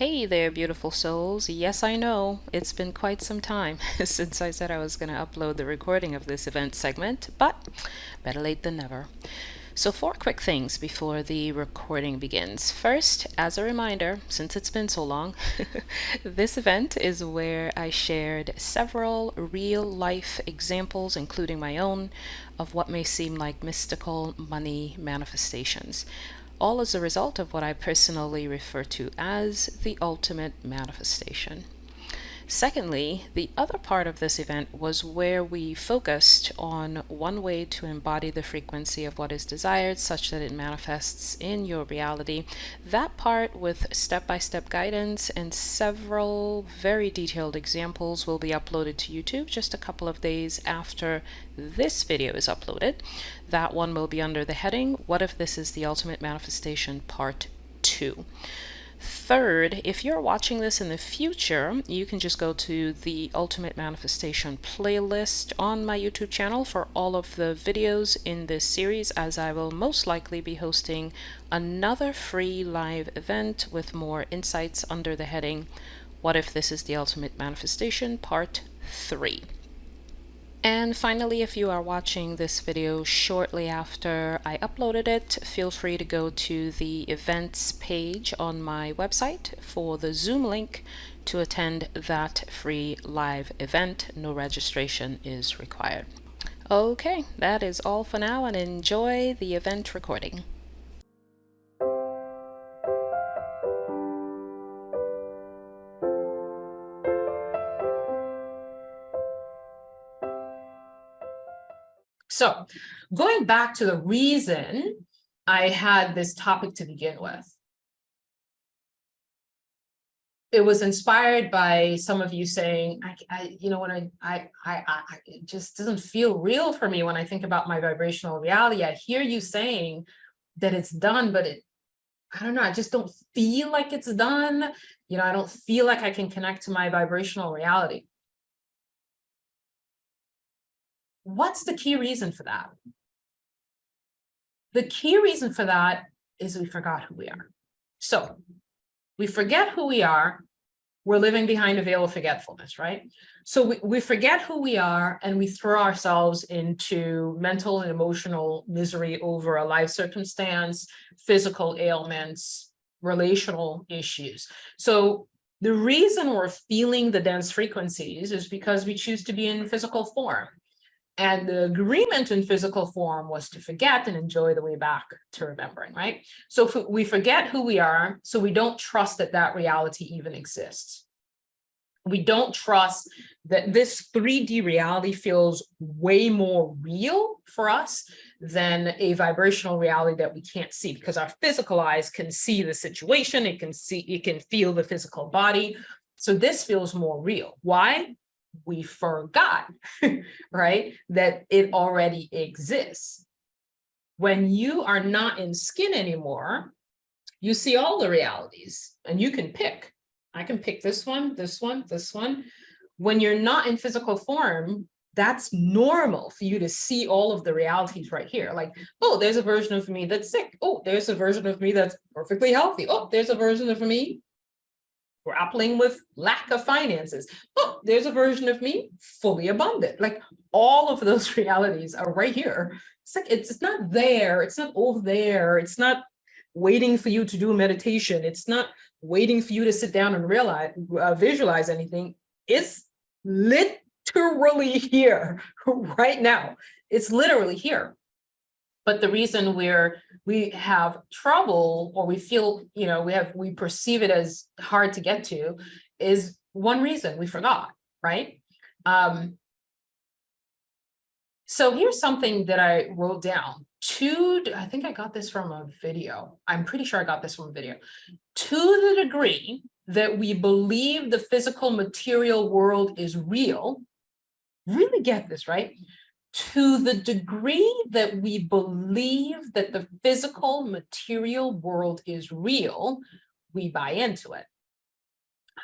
Hey there, beautiful souls. Yes, I know, it's been quite some time since I said I was going to upload the recording of this event segment, but better late than never. So, four quick things before the recording begins. First, as a reminder, since it's been so long, this event is where I shared several real life examples, including my own, of what may seem like mystical money manifestations, all as a result of what I personally refer to as the ultimate manifestation. Secondly, the other part of this event was where we focused on one way to embody the frequency of what is desired such that it manifests in your reality. That part with step-by-step guidance and several very detailed examples will be uploaded to YouTube just a couple of days after this video is uploaded. That one will be under the heading, What If This Is the Ultimate Manifestation Part 2. Third, if you're watching this in the future, you can just go to the Ultimate Manifestation playlist on my YouTube channel for all of the videos in this series, as I will most likely be hosting another free live event with more insights under the heading, What If This Is the Ultimate Manifestation Part 3. And finally, if you are watching this video shortly after I uploaded it, feel free to go to the events page on my website for the Zoom link to attend that free live event. No registration is required. Okay, that is all for now, and enjoy the event recording. So going back to the reason I had this topic to begin with, it was inspired by some of you saying, it just doesn't feel real for me when I think about my vibrational reality. I hear you saying that it's done, but I don't know, I just don't feel like it's done. I don't feel like I can connect to my vibrational reality. What's the key reason for that? The key reason for that is we forgot who we are. So we forget who we are. We're living behind a veil of forgetfulness, right? So we forget who we are and we throw ourselves into mental and emotional misery over a life circumstance, physical ailments, relational issues. So the reason we're feeling the dense frequencies is because we choose to be in physical form. And the agreement in physical form was to forget and enjoy the way back to remembering, right? So if we forget who we are, so we don't trust that that reality even exists. We don't trust that this 3D reality feels way more real for us than a vibrational reality that we can't see, because our physical eyes can see the situation, it can feel the physical body. So this feels more real. Why? We forgot, right, that it already exists. When you are not in skin anymore, you see all the realities and you can pick. I can pick this one, this one, this one. When you're not in physical form, that's normal for you to see all of the realities right here. Like, oh, there's a version of me that's sick. Oh, there's a version of me that's perfectly healthy. Oh, there's a version of me grappling with lack of finances. Oh, there's a version of me fully abundant. Like, all of those realities are right here. It's like, it's not there. It's not over there. It's not waiting for you to do meditation. It's not waiting for you to sit down and realize, visualize anything. It's literally here right now. It's literally here. But the reason we have trouble, or we feel, we perceive it as hard to get to, is one reason: we forgot, right? So here's something that I wrote down. I think I got this from a video. I'm pretty sure I got this from a video. To the degree that we believe the physical material world is real, really get this, right? To the degree that we believe that the physical material world is real, we buy into it.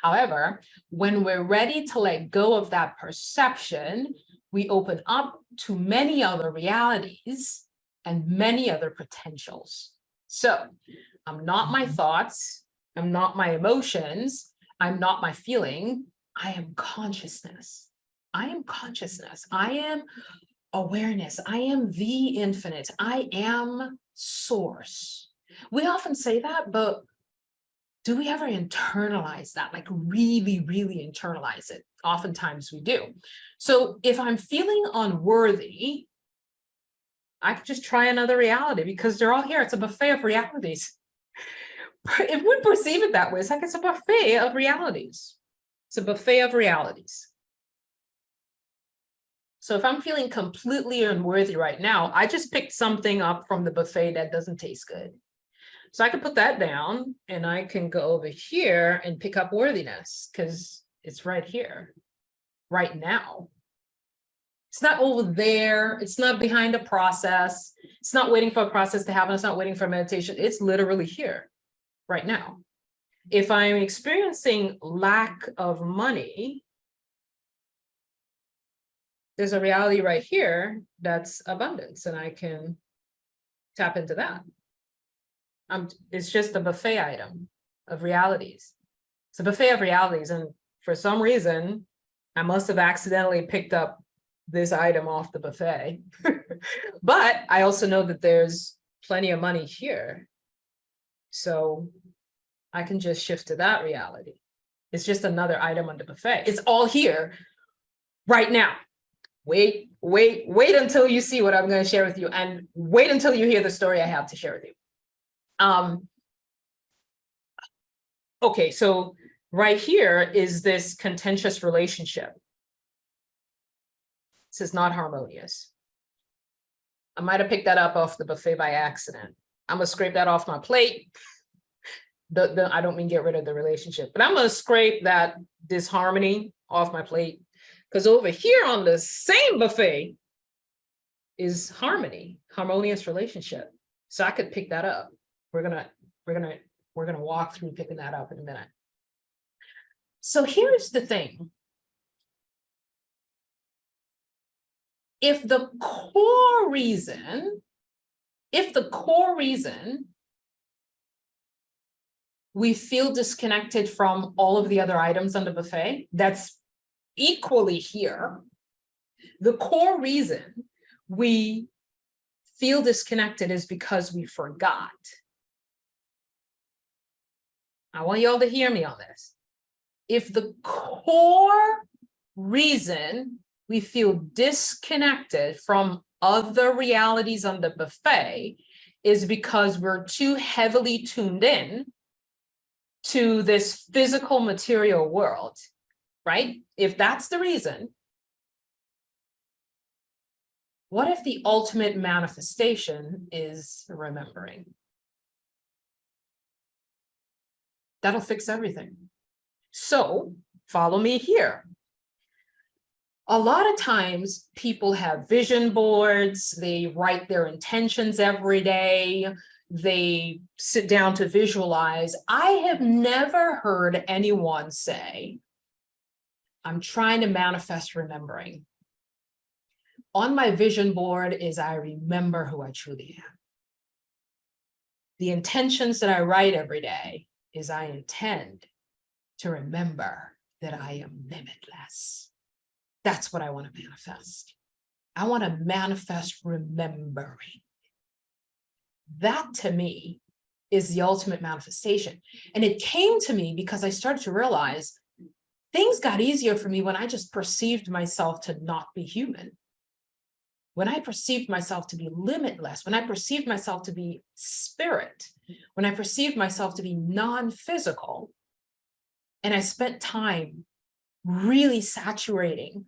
However, when we're ready to let go of that perception, we open up to many other realities and many other potentials. So I'm not my thoughts, I'm not my emotions. I'm not my feeling. I am consciousness. I am consciousness. I am awareness. I am the infinite. I am source. We often say that, but do we ever internalize that? Like really, really internalize it? Oftentimes we do. So if I'm feeling unworthy, I could just try another reality because they're all here. It's a buffet of realities. If we perceive it that way, it's like it's a buffet of realities. It's a buffet of realities. So if I'm feeling completely unworthy right now, I just picked something up from the buffet that doesn't taste good. So I can put that down and I can go over here and pick up worthiness because it's right here, right now. It's not over there. It's not behind a process. It's not waiting for a process to happen. It's not waiting for meditation. It's literally here right now. If I'm experiencing lack of money, there's a reality right here that's abundance, and I can tap into that. It's just a buffet item of realities. It's a buffet of realities, and for some reason, I must have accidentally picked up this item off the buffet. But I also know that there's plenty of money here. So I can just shift to that reality. It's just another item on the buffet. It's all here right now. Wait until you see what I'm going to share with you, and wait until you hear the story I have to share with you. Okay, so right here is this contentious relationship. This is not harmonious. I might have picked that up off the buffet by accident. I'm gonna scrape that off my plate. I don't mean get rid of the relationship, but I'm gonna scrape that disharmony off my plate, because over here on the same buffet is harmony, harmonious relationship. So I could pick that up. We're gonna walk through picking that up in a minute. So here's the thing. If the core reason we feel disconnected from all of the other items on the buffet, that's equally here. The core reason we feel disconnected is because we forgot. I want y'all to hear me on this. If the core reason we feel disconnected from other realities on the buffet is because we're too heavily tuned in to this physical material world, right? If that's the reason, what if the ultimate manifestation is remembering? That'll fix everything. So follow me here. A lot of times people have vision boards, they write their intentions every day, they sit down to visualize. I have never heard anyone say, I'm trying to manifest remembering. On my vision board is I remember who I truly am. The intentions that I write every day is I intend to remember that I am limitless. That's what I want to manifest. I want to manifest remembering. That to me is the ultimate manifestation. And it came to me because I started to realize things got easier for me when I just perceived myself to not be human. When I perceived myself to be limitless, when I perceived myself to be spirit, when I perceived myself to be non-physical, and I spent time really saturating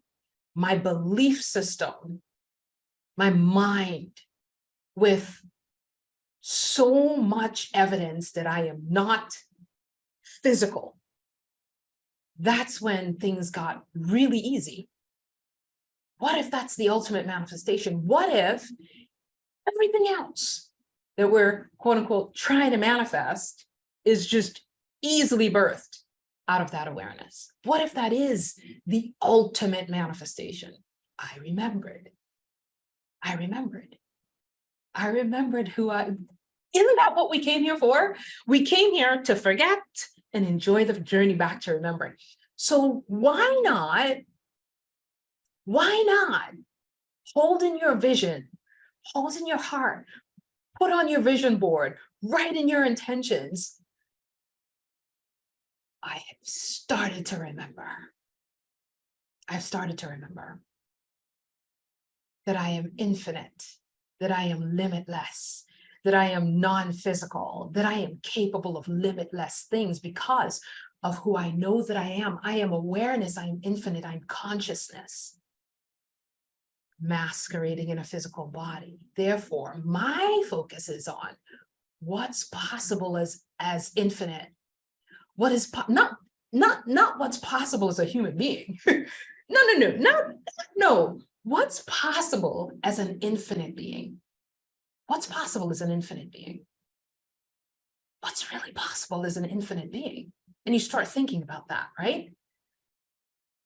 my belief system, my mind, with so much evidence that I am not physical. That's when things got really easy. What if that's the ultimate manifestation? What if everything else that we're quote unquote trying to manifest is just easily birthed out of that awareness? What if that is the ultimate manifestation? I remembered. I remembered who Isn't that what we came here for? We came here to forget and enjoy the journey back to remembering. So why not hold in your vision, hold in your heart, put on your vision board, write in your intentions. I have started to remember. I've started to remember that I am infinite, that I am limitless, that I am non-physical, that I am capable of limitless things because of who I know that I am. I am awareness, I am infinite, I'm consciousness masquerading in a physical body. Therefore, my focus is on what's possible as infinite. What is not what's possible as a human being. No. What's possible as an infinite being? What's possible as an infinite being? What's really possible as an infinite being? And you start thinking about that, right?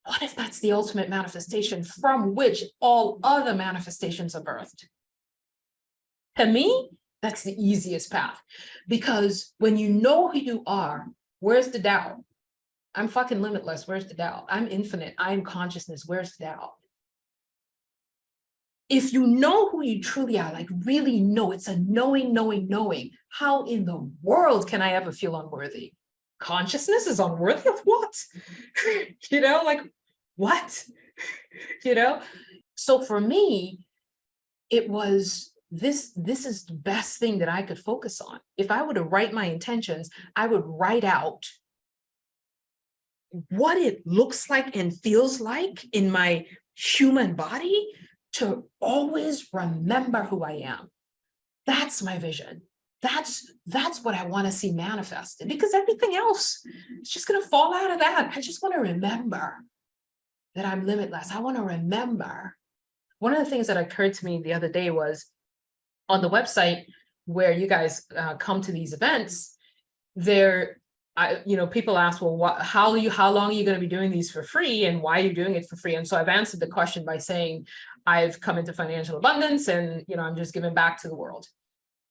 What if that's the ultimate manifestation from which all other manifestations are birthed? To me, that's the easiest path. Because when you know who you are, where's the doubt? I'm fucking limitless. Where's the doubt? I'm infinite. I'm consciousness. Where's the doubt? If you know who you truly are, like really know, it's a knowing. How in the world can I ever feel unworthy? Consciousness is unworthy of what? Like what? So for me, it was this is the best thing that I could focus on. If I were to write my intentions, I would write out what it looks like and feels like in my human body to always remember who I am. That's my vision. That's what I want to see manifested, because everything else is just going to fall out of that. I just want to remember that I'm limitless. I want to remember. One of the things that occurred to me the other day was on the website where you guys come to these events, people ask, well, how long are you going to be doing these for free, and why are you doing it for free? And so I've answered the question by saying, I've come into financial abundance and, I'm just giving back to the world.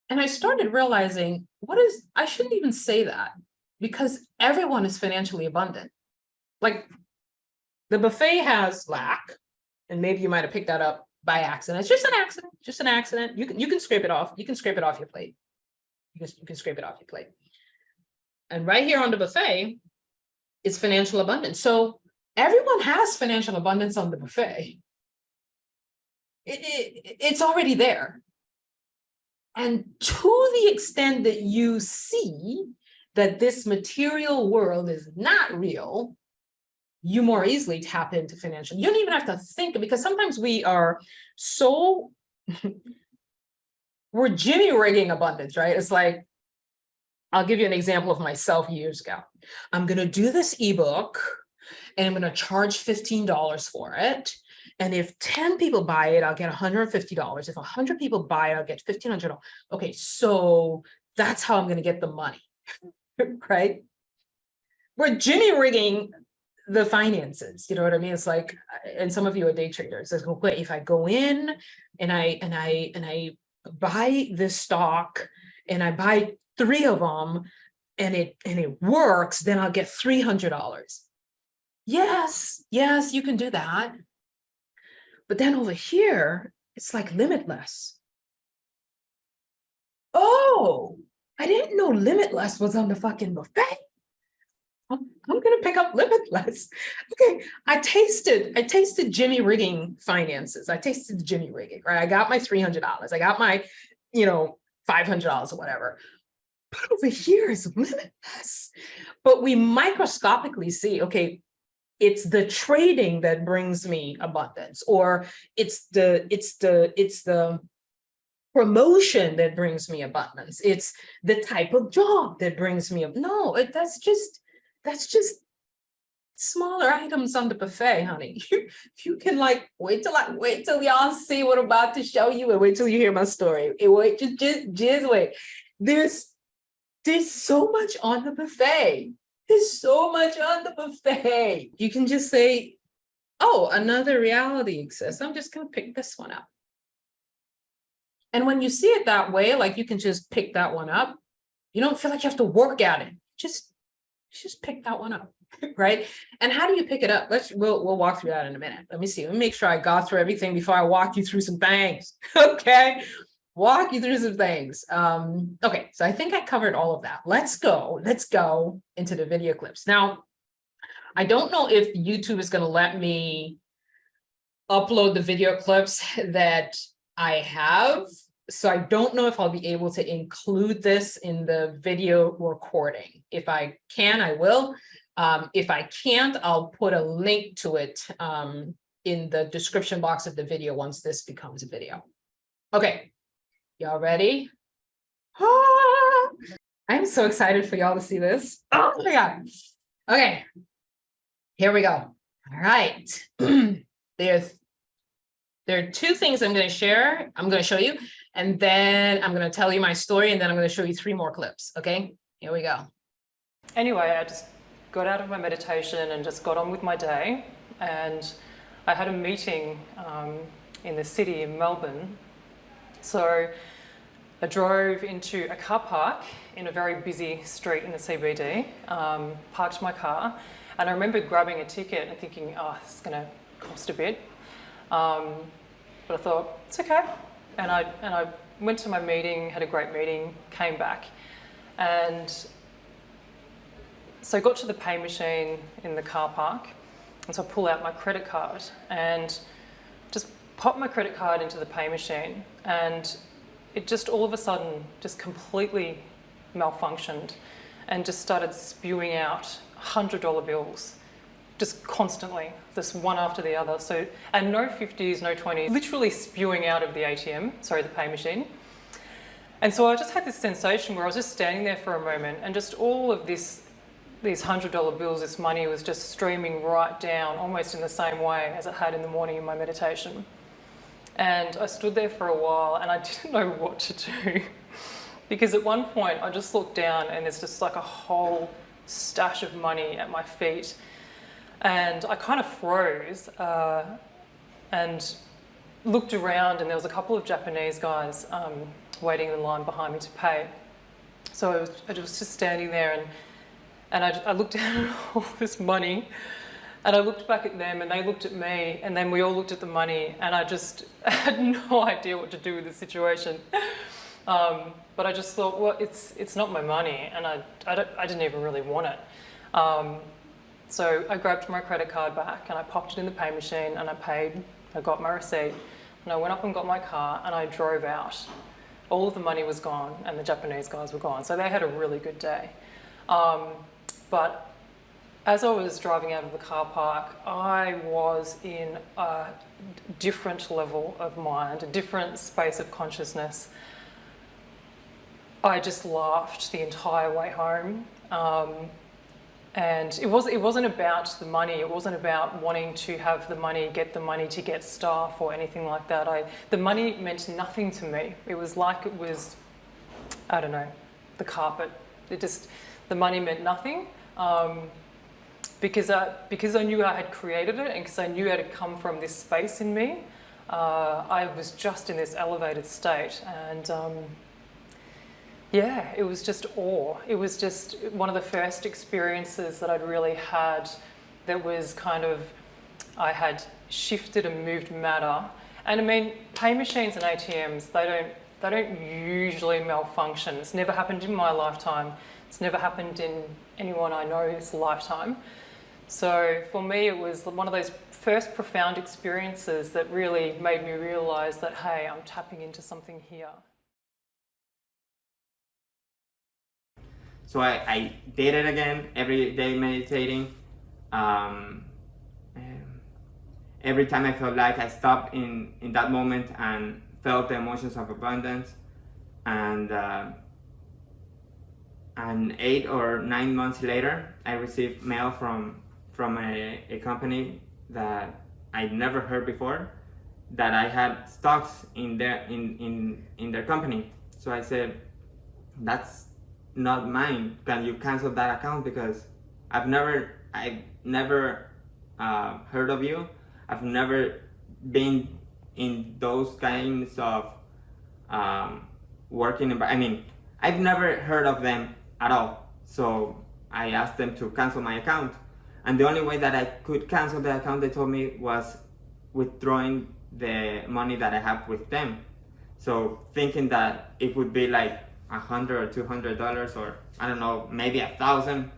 And I started realizing I shouldn't even say that, because everyone is financially abundant. Like the buffet has lack, and maybe you might have picked that up by accident. It's just an accident. You can scrape it off. You can scrape it off your plate. You can scrape it off your plate. And right here on the buffet is financial abundance. So everyone has financial abundance on the buffet. It's already there. And to the extent that you see that this material world is not real, you more easily tap into financial. You don't even have to think, because sometimes we are so, we're Jimmy rigging abundance, right? It's like, I'll give you an example of myself years ago. I'm going to do this ebook and I'm going to charge $15 for it. And if 10 people buy it, I'll get $150. If 100 people buy it, I'll get $1,500. Okay, so that's how I'm going to get the money, right? We're Jimmy rigging the finances, you know what I mean? It's like, and some of you are day traders. It's like, if I go in and I buy this stock and I buy 3 of them and it works, then I'll get $300. Yes, you can do that. But then over here, it's like limitless. Oh, I didn't know limitless was on the fucking buffet. I'm gonna pick up limitless. Okay, I tasted Jimmy rigging finances. I tasted the Jimmy rigging, right? I got my $300. I got my, $500 or whatever. But over here is limitless. But we microscopically see, okay, it's the trading that brings me abundance, or it's the promotion that brings me abundance. It's the type of job that brings me no, that's just smaller items on the buffet, honey. You can like wait till y'all see what I'm about to show you, and wait till you hear my story. Just wait. There's so much on the buffet. There's so much on the buffet. You can just say, oh, another reality exists. I'm just going to pick this one up. And when you see it that way, like you can just pick that one up. You don't feel like you have to work at it. Just pick that one up, right? And how do you pick it up? We'll walk through that in a minute. Let me see. Let me make sure I got through everything before I walk you through some things. Okay. Walk you through some things. Okay, so I think I covered all of that. Let's go into the video clips. Now, I don't know if YouTube is going to let me upload the video clips that I have. So I don't know if I'll be able to include this in the video recording. If I can, I will. If I can't, I'll put a link to it in the description box of the video once this becomes a video. Okay. Y'all ready? Ah, I'm so excited for y'all to see this. Oh my God. Okay, here we go. All right. There are two things I'm going to share. I'm going to show you, and then I'm going to tell you my story, and then I'm going to show you 3 more clips. Okay, here we go. Anyway, I just got out of my meditation and just got on with my day. And I had a meeting in the city in Melbourne. So I drove into a car park in a very busy street in the CBD, parked my car, and I remember grabbing a ticket and thinking, oh, it's going to cost a bit. But I thought, it's okay. And I went to my meeting, had a great meeting, came back. And so I got to the pay machine in the car park, and so I pull out my credit card and just pop my credit card into the pay machine, and it just all of a sudden just completely malfunctioned and just started spewing out $100 bills just constantly, just one after the other. So, and no 50s, no 20s, literally spewing out of the ATM, sorry, the pay machine. And so I just had this sensation where I was just standing there for a moment, and just all of these $100 bills, this money was just streaming right down, almost in the same way as it had in the morning in my meditation. And I stood there for a while and I didn't know what to do, because at one point I just looked down and there's just like a whole stash of money at my feet, and I kind of froze and looked around, and there was a couple of Japanese guys waiting in line behind me to pay. So I was just standing there, and I looked down at all this money, and I looked back at them, and they looked at me, and then we all looked at the money, and I had no idea what to do with the situation. But I just thought, well, it's not my money, and I didn't even really want it. So I grabbed my credit card back, and I popped it in the pay machine, and I paid. I got my receipt, and I went up and got my car, and I drove out. All of the money was gone, and the Japanese guys were gone, so they had a really good day. But as I was driving out of the car park, I was in a different level of mind, a different space of consciousness. I just laughed the entire way home. And it wasn't about the money. It wasn't about wanting to have the money, get the money to get staff or anything like that. The money meant nothing to me. It was like it was, I don't know, the carpet. The money meant nothing. Because I knew I had created it, and because I knew it had come from this space in me, I was just in this elevated state, and yeah, it was just awe. It was just one of the first experiences that I'd really had that was kind of, I had shifted and moved matter. And I mean, pay machines and ATMs, they don't usually malfunction. It's never happened in my lifetime. It's never happened in anyone I know's lifetime. So for me, it was one of those first profound experiences that really made me realize that, hey, I'm tapping into something here. So I did it again, every day meditating. Every time I felt like I stopped in that moment and felt the emotions of abundance. And 8 or 9 months later, I received mail from a company that I'd never heard before, that I had stocks in their company. So I said, that's not mine. Can you cancel that account, because I've never heard of you. I've never been in those kinds of working. I mean, I've never heard of them at all. So I asked them to cancel my account. And the only way that I could cancel the account, they told me, was withdrawing the money that I have with them. So thinking that it would be like $100 or $200, or I don't know, maybe $1,000.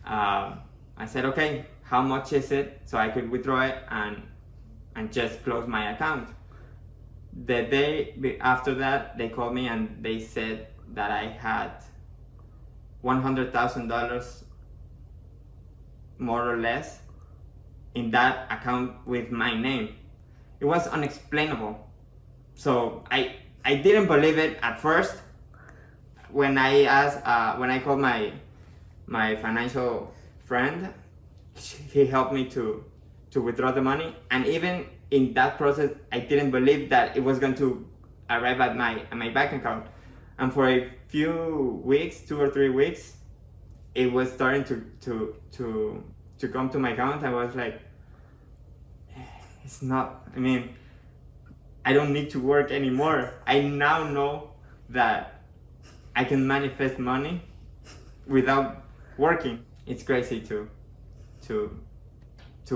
I said, okay, how much is it? So I could withdraw it and just close my account. The day after that, they called me and they said that I had $100,000 more or less in that account with my name. It was unexplainable. So I didn't believe it at first. When I asked, when I called my financial friend, he helped me to withdraw the money. And even in that process, I didn't believe that it was going to arrive at my bank account. And for a few weeks, 2 or 3 weeks, it was starting to come to my account. I was like, it's not, I mean, I don't need to work anymore. I now know that I can manifest money without working. It's crazy to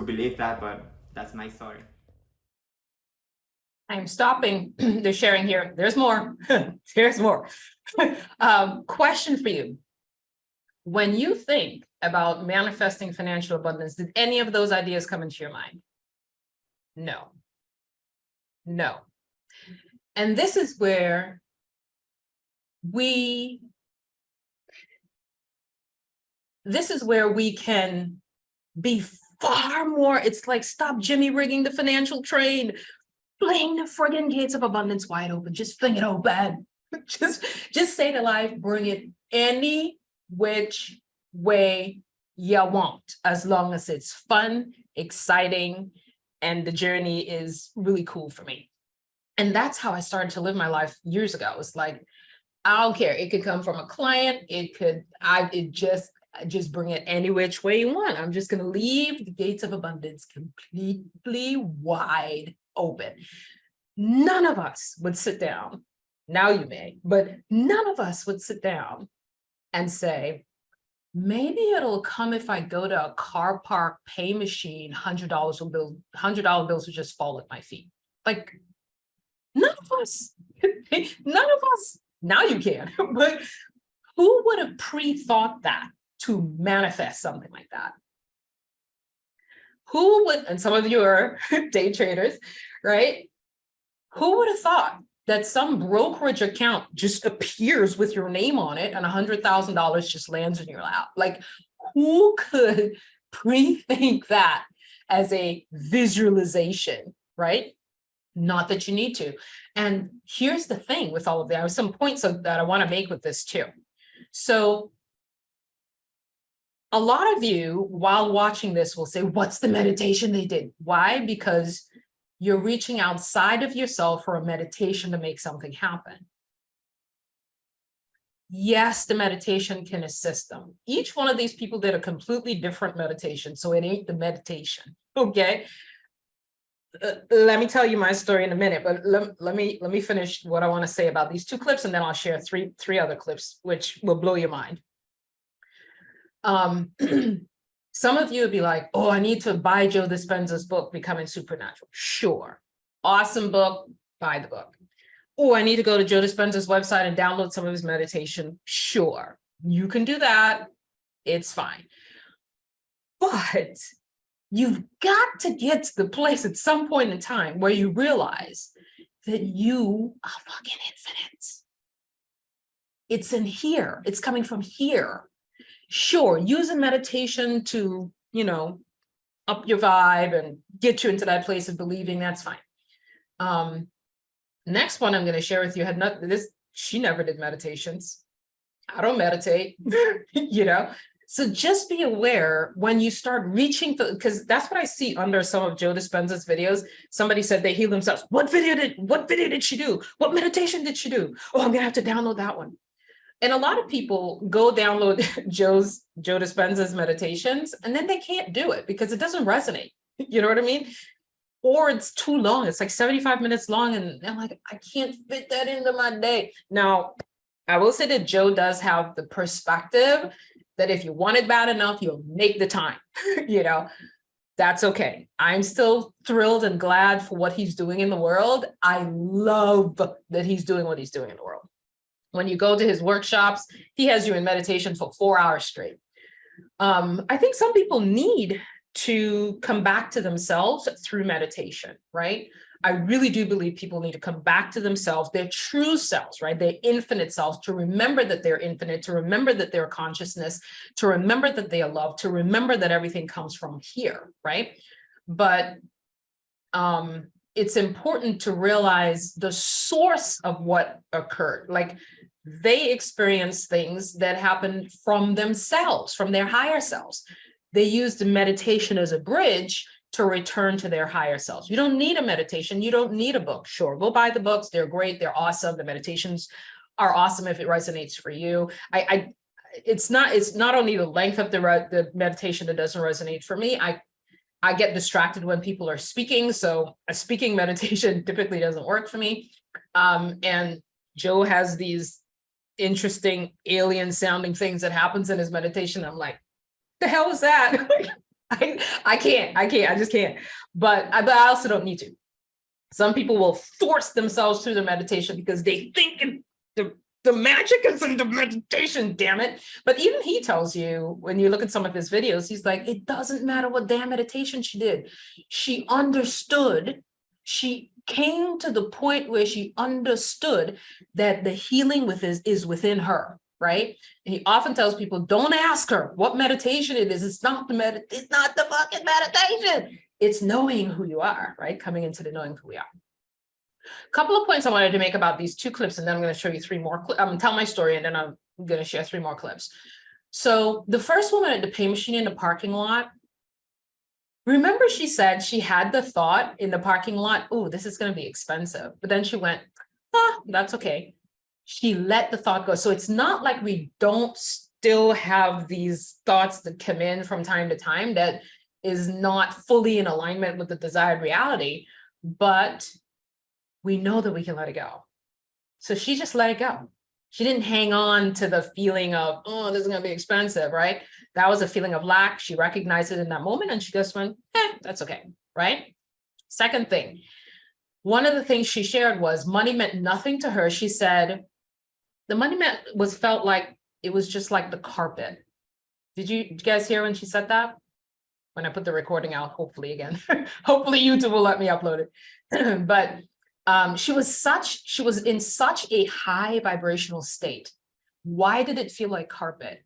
believe that, but that's my story. I'm stopping the sharing here. There's more. There's more. Question for you. When you think about manifesting financial abundance, did any of those ideas come into your mind? No. No. And this is where we can be far more. It's like, stop Jimmy rigging the financial train. Fling the friggin' gates of abundance wide open. Just fling it open. Just say to life, bring it any which way you want, as long as it's fun, exciting, and the journey is really cool for me. And that's how I started to live my life years ago. It's like, I don't care. It could come from a client. Just bring it any which way you want. I'm just going to leave the gates of abundance completely wide open. None of us would sit down. Now you may, but none of us would sit down and say, maybe it'll come if I go to a car park pay machine, $100 bills will just fall at my feet. Like, none of us, none of us. Now you can, but who would have pre-thought that to manifest something like that? Who would, and some of you are day traders, right? Who would have thought that some brokerage account just appears with your name on it and $100,000 just lands in your lap? Like, who could pre-think that as a visualization, right? Not that you need to. And here's the thing with all of that. I have some points that I want to make with this too. So a lot of you, while watching this, will say, what's the meditation they did? Why? Because you're reaching outside of yourself for a meditation to make something happen. Yes, the meditation can assist them. Each one of these people did a completely different meditation, so it ain't the meditation, okay? Let me tell you my story in a minute, but let me finish what I want to say about these 2 clips, and then I'll share three other clips, which will blow your mind. Some of you would be like, oh, I need to buy Joe Dispenza's book, Becoming Supernatural. Sure. Awesome book. Buy the book. Oh, I need to go to Joe Dispenza's website and download some of his meditation. Sure. You can do that. It's fine. But you've got to get to the place at some point in time where you realize that you are fucking infinite. It's in here. It's coming from here. Sure, use a meditation to, up your vibe and get you into that place of believing. That's fine. Next one I'm going to share with you she never did meditations. I don't meditate, So just be aware when you start reaching for, because that's what I see under some of Joe Dispenza's videos. Somebody said they healed themselves. What video did she do? What meditation did she do? Oh, I'm going to have to download that one. And a lot of people go download Joe Dispenza's meditations, and then they can't do it because it doesn't resonate. You know what I mean? or it's too long. It's like 75 minutes long. And I'm like, I can't fit that into my day. Now, I will say that Joe does have the perspective that if you want it bad enough, you'll make the time, you know, that's okay. I'm still thrilled and glad for what he's doing in the world. I love that he's doing what he's doing in the world. When you go to his workshops, he has you in meditation for 4 hours straight. I think some people need to come back to themselves through meditation, right? I really do believe people need to come back to themselves, their true selves, right? Their infinite selves, to remember that they're infinite, to remember that they're consciousness, to remember that they are loved, to remember that everything comes from here, right? But it's important to realize the source of what occurred. Like, they experience things that happen from themselves, from their higher selves. They used meditation as a bridge to return to their higher selves. You don't need a meditation. You don't need a book. Sure, go buy the books. They're great. They're awesome. The meditations are awesome if it resonates for you. It's not only the length of the meditation that doesn't resonate for me. I get distracted when people are speaking. So a speaking meditation typically doesn't work for me. And Joe has these interesting alien sounding things that happens in his meditation. I'm like, the hell is that? I can't, I just can't. But I also don't need to. Some people will force themselves through the meditation because they think the magic is in the meditation, damn it. But even he tells you, when you look at some of his videos, he's like, it doesn't matter what damn meditation she did. She understood, she came to the point where she understood that the healing is within her, right? And he often tells people, don't ask her what meditation it is. It's not the fucking meditation. It's knowing who you are, right? Coming into the knowing who we are. Couple of points I wanted to make about these 2 clips, and then I'm going to show you 3 more. Tell my story, and then I'm going to share 3 more clips. So the first woman at the pay machine in the parking lot, remember she said she had the thought in the parking lot, oh, this is going to be expensive. But then she went, that's okay. She let the thought go. So it's not like we don't still have these thoughts that come in from time to time that is not fully in alignment with the desired reality, but we know that we can let it go. So she just let it go. She didn't hang on to the feeling of, oh, this is going to be expensive, right? That was a feeling of lack. She recognized it in that moment and she just went, that's okay, right? Second thing, one of the things she shared was money meant nothing to her. She said the money felt like it was just like the carpet. Did you guys hear when she said that? When I put the recording out, hopefully again, hopefully YouTube will let me upload it. But she was in such a high vibrational state. Why did it feel like carpet?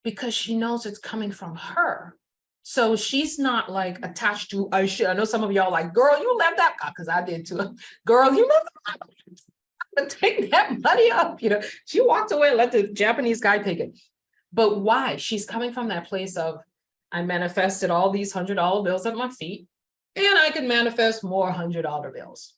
Because she knows it's coming from her. So she's not like attached to, I know some of y'all like, girl, you left that, because I did too. Girl, you left that, take that money up. You know, she walked away and let the Japanese guy take it. But why? She's coming from that place of, I manifested all these $100 bills at my feet, and I can manifest more $100 bills.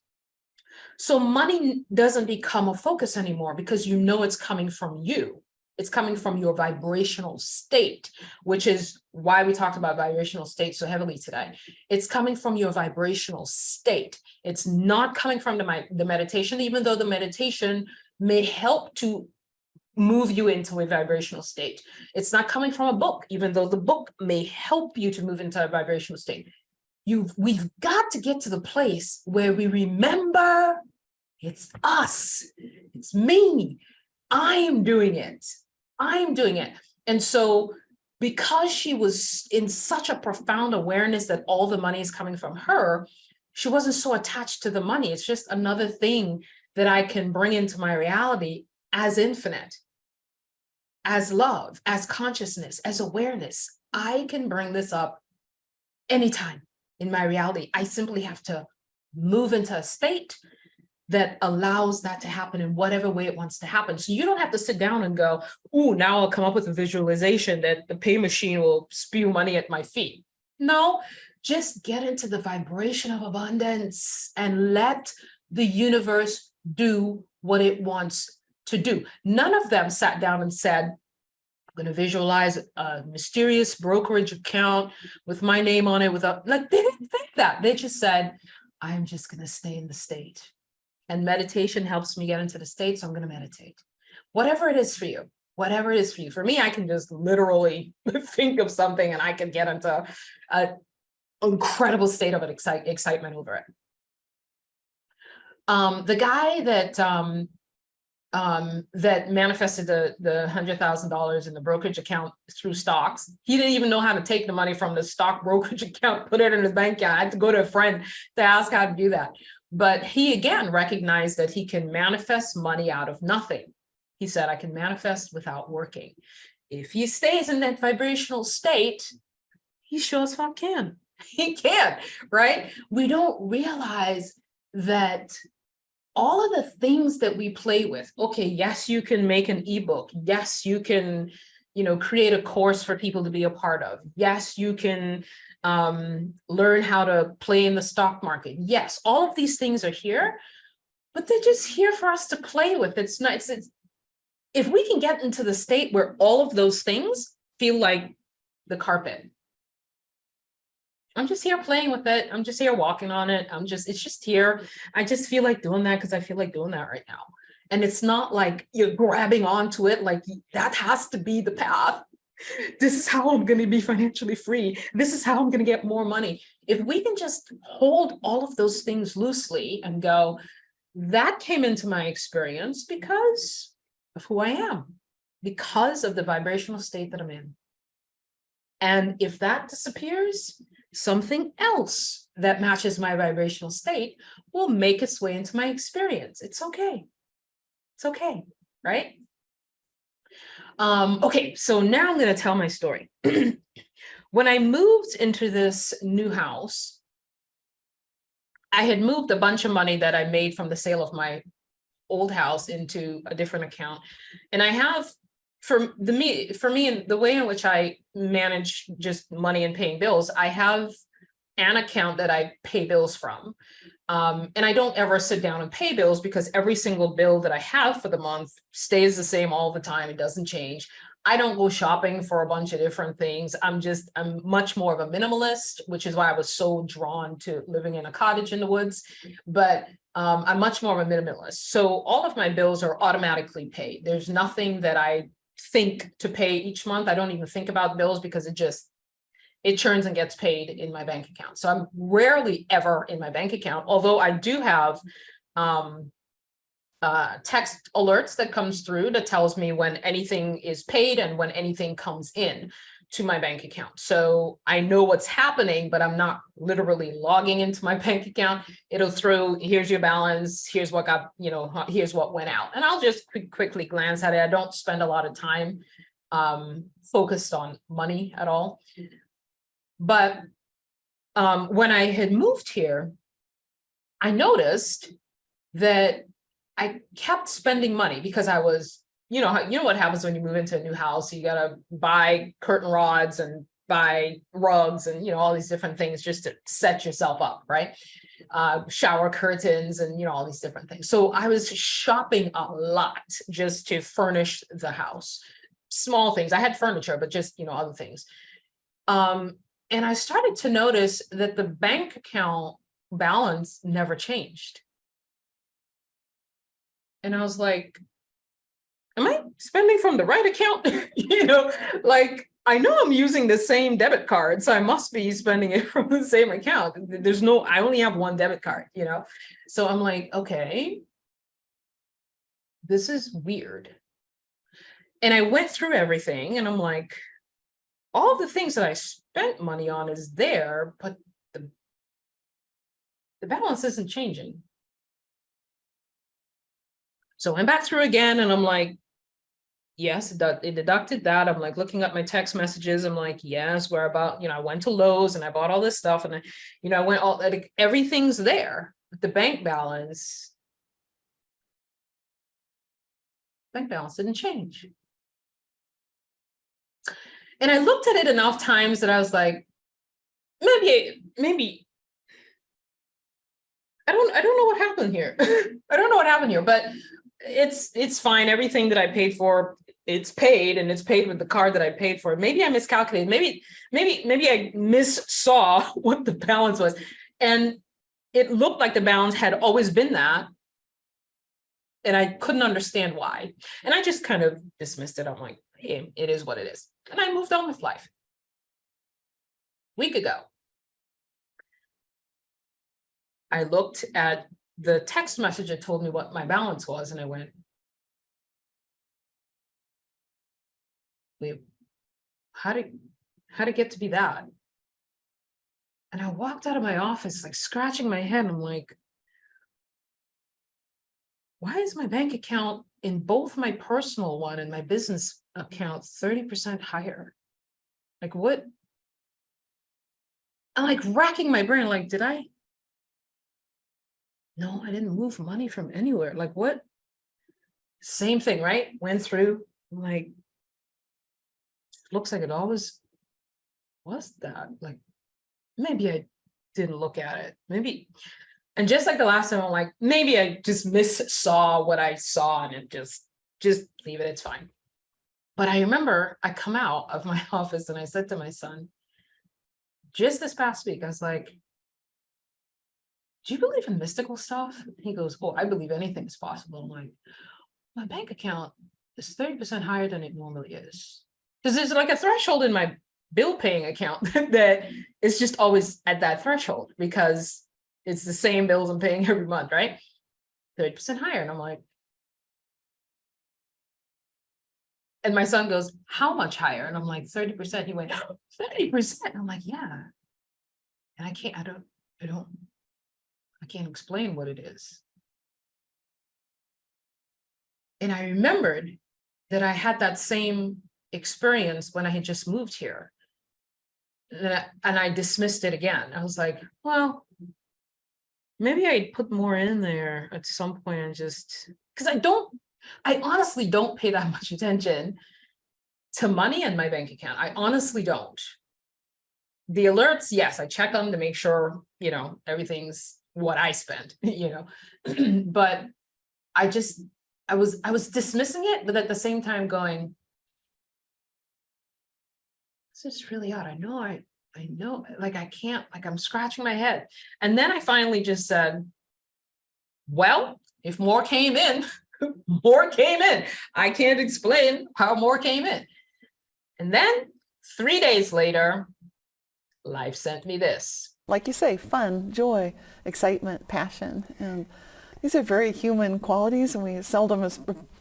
So money doesn't become a focus anymore because you know it's coming from you. It's coming from your vibrational state, which is why we talked about vibrational state so heavily today. It's coming from your vibrational state. It's not coming from the meditation, even though the meditation may help to move you into a vibrational state. It's not coming from a book, even though the book may help you to move into a vibrational state. We've got to get to the place where we remember it's us, it's me, I'm doing it. And so because she was in such a profound awareness that all the money is coming from her, she wasn't so attached to the money. It's just another thing that I can bring into my reality as infinite, as love, as consciousness, as awareness. I can bring this up anytime in my reality. I simply have to move into a state that allows that to happen in whatever way it wants to happen. So you don't have to sit down and go, ooh, now I'll come up with a visualization that the pay machine will spew money at my feet. No, just get into the vibration of abundance and let the universe do what it wants to do. None of them sat down and said, I'm going to visualize a mysterious brokerage account with my name on it without, like, they didn't think that. They just said, I'm just going to stay in the state. And meditation helps me get into the state, so I'm going to meditate. Whatever it is for you, whatever it is for you. For me, I can just literally think of something and I can get into an incredible state of excitement over it. The guy that manifested the $100,000 in the brokerage account through stocks, he didn't even know how to take the money from the stock brokerage account, put it in his bank account. I had to go to a friend to ask how to do that. But he again recognized that he can manifest money out of nothing. He said, I can manifest without working. If he stays in that vibrational state, he sure as fuck can. He can, right? We don't realize that all of the things that we play with. Okay, yes, you can make an ebook. Yes, you can, create a course for people to be a part of. Yes, you can learn how to play in the stock market. Yes, all of these things are here, but they're just here for us to play with. It's not, it's if we can get into the state where all of those things feel like the carpet. I'm just here playing with it. I'm just here walking on it. It's just here. I just feel like doing that because I feel like doing that right now. And it's not like you're grabbing onto it, like that has to be the path. This is how I'm going to be financially free. This is how I'm going to get more money. If we can just hold all of those things loosely and go, that came into my experience because of who I am, because of the vibrational state that I'm in. And if that disappears, something else that matches my vibrational state will make its way into my experience. It's okay. It's okay, right? Okay, so now I'm going to tell my story. When I moved into this new house, I had moved a bunch of money that I made from the sale of my old house into a different account. And I have, for me, and the way in which I manage just money and paying bills, I have an account that I pay bills from. And I don't ever sit down and pay bills because every single bill that I have for the month stays the same all the time. It doesn't change. I don't go shopping for a bunch of different things. I'm much more of a minimalist, which is why I was so drawn to living in a cottage in the woods. But I'm much more of a minimalist. So all of my bills are automatically paid. There's nothing that I think to pay each month. I don't even think about bills because it churns and gets paid in my bank account. So I'm rarely ever in my bank account, although I do have text alerts that comes through that tells me when anything is paid and when anything comes in to my bank account. So I know what's happening, but I'm not literally logging into my bank account. It'll throw, here's your balance, here's what got, here's what went out. And I'll just quickly glance at it. I don't spend a lot of time focused on money at all. But when I had moved here, I noticed that I kept spending money because I was, you know what happens when you move into a new house. You got to buy curtain rods and buy rugs and, all these different things just to set yourself up, right? Shower curtains and, all these different things. So I was shopping a lot just to furnish the house. Small things. I had furniture, but just, other things. And I started to notice that the bank account balance never changed. And I was like, am I spending from the right account? Like, I know I'm using the same debit card, so I must be spending it from the same account. I only have one debit card, So I'm like, okay, this is weird. And I went through everything and I'm like, all the things that I spent money on is there, but the balance isn't changing. So I went back through again and I'm like, yes, it deducted that. I'm like looking at my text messages. I'm like, yes, where about, I went to Lowe's and I bought all this stuff and I went everything's there. But the bank balance didn't change. And I looked at it enough times that I was like, maybe I don't know what happened here. I don't know what happened here, but it's fine. Everything that I paid for it's paid and it's paid with the card that I paid for. Maybe I miscalculated. Maybe I missaw what the balance was. And it looked like the balance had always been that. And I couldn't understand why. And I just kind of dismissed it. I'm like, hey, it is what it is. And I moved on with life. Week ago, I looked at the text message that told me what my balance was, and I went, wait, how did it get to be that? And I walked out of my office, like scratching my head. I'm like, why is my bank account in both my personal one and my business account 30% higher? Like what? I'm like racking my brain, like, did I? No, I didn't move money from anywhere. Like what? Same thing, right? Went through, I'm like, looks like it always was that. Like, maybe I didn't look at it. Maybe, and just like the last time, I'm like, maybe I just missaw what I saw and it just leave it, it's fine. But I remember I come out of my office and I said to my son, just this past week, I was like, do you believe in mystical stuff? He goes, oh, I believe anything is possible. I'm like, my bank account is 30% higher than it normally is. Because there's like a threshold in my bill paying account that is just always at that threshold because it's the same bills I'm paying every month, right? 30% higher. And I'm like, and my son goes, how much higher? And I'm like, 30%. He went, 30%. I'm like, yeah. And I can't explain what it is. And I remembered that I had that same experience when I had just moved here. And I dismissed it again. I was like, well, maybe I put more in there at some point and just, because I honestly don't pay that much attention to money in my bank account. I honestly don't. The alerts, yes, I check them to make sure, everything's what I spent, but I was dismissing it, but at the same time going, this is really odd. I know, like I can't, like I'm scratching my head. And then I finally just said, well, if more came in, more came in. I can't explain how more came in. And then 3 days later, life sent me this. Like you say, fun, joy, excitement, passion. And these are very human qualities, and we seldom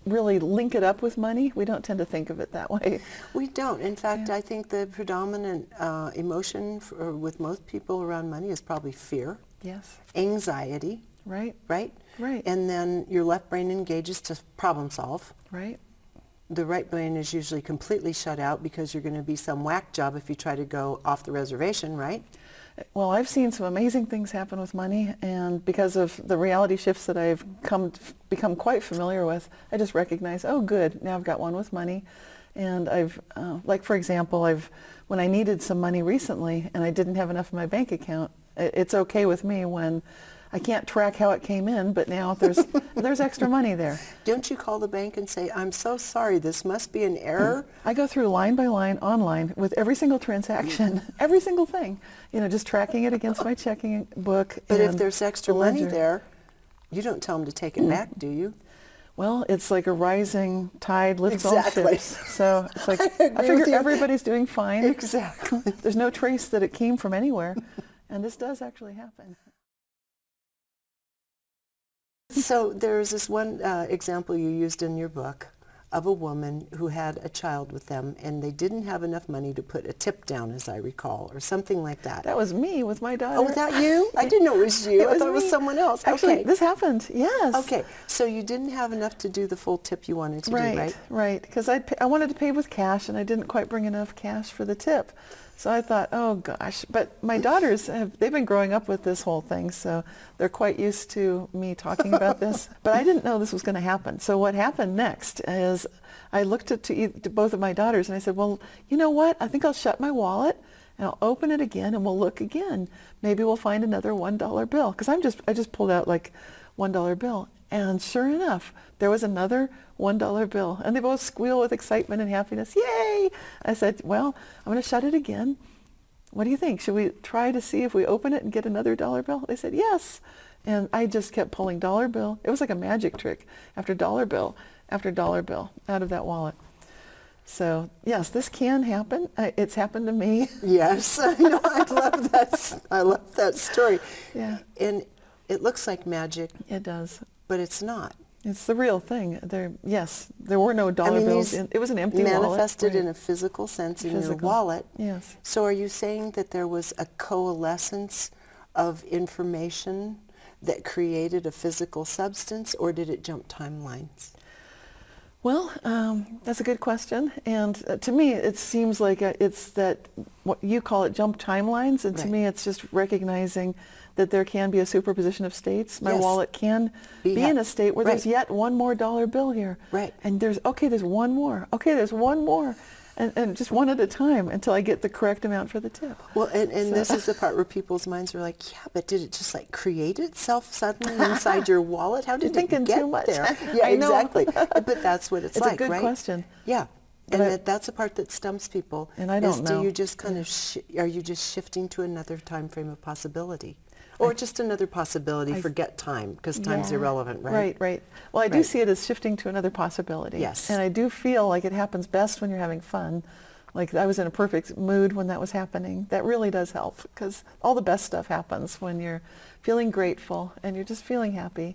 really link it up with money. We don't tend to think of it that way. We don't. In fact, I think the predominant emotion with most people around money is probably fear. Yes. Anxiety. Right. Right? Right. And then your left brain engages to problem solve. Right. The right brain is usually completely shut out because you're going to be some whack job if you try to go off the reservation, right? Well, I've seen some amazing things happen with money, and because of the reality shifts that I've become quite familiar with, I just recognize, oh good, now I've got one with money. And I've, like for example, when I needed some money recently and I didn't have enough in my bank account, it's okay with me when I can't track how it came in, but now there's extra money there. Don't you call the bank and say, I'm so sorry, this must be an error? I go through line by line online with every single transaction, every single thing, just tracking it against my checking book. But if there's extra money ledger there, you don't tell them to take it back, do you? Well, it's like a rising tide lifts Exactly. all ships. So it's like, I agree with figure you. everybody's doing fine. Exactly. There's no trace that it came from anywhere. And this does actually happen. So there's this one example you used in your book of a woman who had a child with them, and they didn't have enough money to put a tip down, as I recall, or something like that. That was me with my daughter. Oh, was that you? I didn't know it was you. I thought it was me. someone else. Actually, Okay. this happened, yes. Okay, so you didn't have enough to do the full tip you wanted to do, right? Right, because I wanted to pay with cash, and I didn't quite bring enough cash for the tip. So I thought, oh gosh, but my daughters, they've been growing up with this whole thing, so they're quite used to me talking about this. But I didn't know this was going to happen. So what happened next is I looked to both of my daughters and I said, well, you know what? I think I'll shut my wallet and I'll open it again and we'll look again. Maybe we'll find another $1 bill. Because I just pulled out like $1 bill. And sure enough, there was another $1 bill, and they both squeal with excitement and happiness. Yay! I said, well, I'm going to shut it again. What do you think? Should we try to see if we open it and get another dollar bill? They said, yes. And I just kept pulling dollar bill. It was like a magic trick after dollar bill after dollar bill out of that wallet. So yes, this can happen. It's happened to me. Yes, I know. I love that. I love that story. Yeah. And it looks like magic, It does. but it's not. It's the real thing. There were no dollar bills. It was an empty wallet. Manifested Right. in a physical sense in your Physical. wallet. Yes. So are you saying that there was a coalescence of information that created a physical substance, or did it jump timelines? Well, that's a good question. And to me, it seems like it's that what you call it jump timelines. And to Right. me, it's just recognizing that there can be a superposition of states. My Yes. wallet can Be be in a state where there's right. yet one more dollar bill here. Right. And there's one more. Okay, there's one more. And just one at a time until I get the correct amount for the tip. Well, and this is the part where people's minds are like, yeah, but did it just like create itself suddenly inside your wallet? How did it thinking get too much. there? Yeah, I know. exactly. But that's what it's It's like, a good right? question. Yeah. But And that's the part that stumps people. And I don't Do know. you just kind of, are you just shifting to another time frame of possibility? Or just another possibility, forget time, because time's Yeah. irrelevant, right? Right. Well, I do Right. see it as shifting to another possibility. Yes. And I do feel like it happens best when you're having fun. Like I was in a perfect mood when that was happening. That really does help because all the best stuff happens when you're feeling grateful and you're just feeling happy.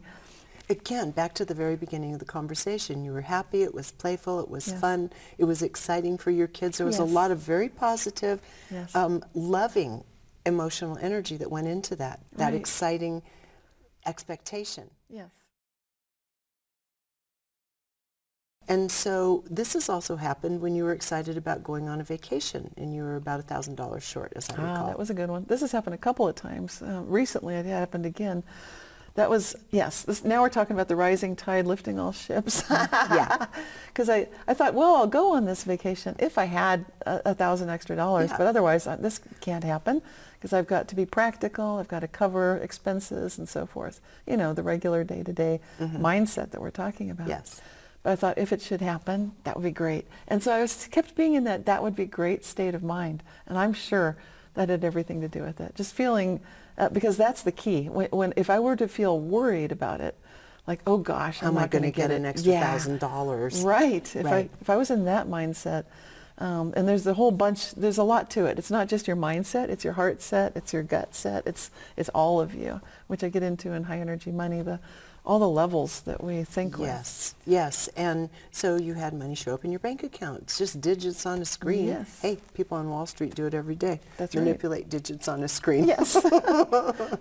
Again, back to the very beginning of the conversation. You were happy, it was playful, it was Yes. fun, it was exciting for your kids. There was a Yes. lot of very positive, Yes. loving emotional energy that went into that Right. exciting expectation. Yes. And so this has also happened when you were excited about going on a vacation and you were about $1,000 short, as I recall. That was a good one. This has happened a couple of times. Recently it happened again. That was, yes, now we're talking about the rising tide lifting all ships. Yeah. Because I thought, well, I'll go on this vacation if I had $1,000 extra dollars, Yeah. but otherwise this can't happen because I've got to be practical, I've got to cover expenses and so forth. You know, the regular day-to-day mindset that we're talking about. Yes. But I thought if it should happen, that would be great. And so I kept being in that would be great state of mind. And I'm sure that had everything to do with it. Just feeling, because that's the key. When if I were to feel worried about it, like, oh gosh, How am I going to get an extra $1,000? Right. Right. If I was in that mindset, and there's a whole bunch, there's a lot to it. It's not just your mindset, it's your heart set, it's your gut set, it's all of you, which I get into in High Energy Money, all the levels that we think with. Yes, yes. And so you had money show up in your bank account. It's just digits on a screen. Yes. Hey, people on Wall Street do it every day. That's right. Manipulate digits on a screen. Yes,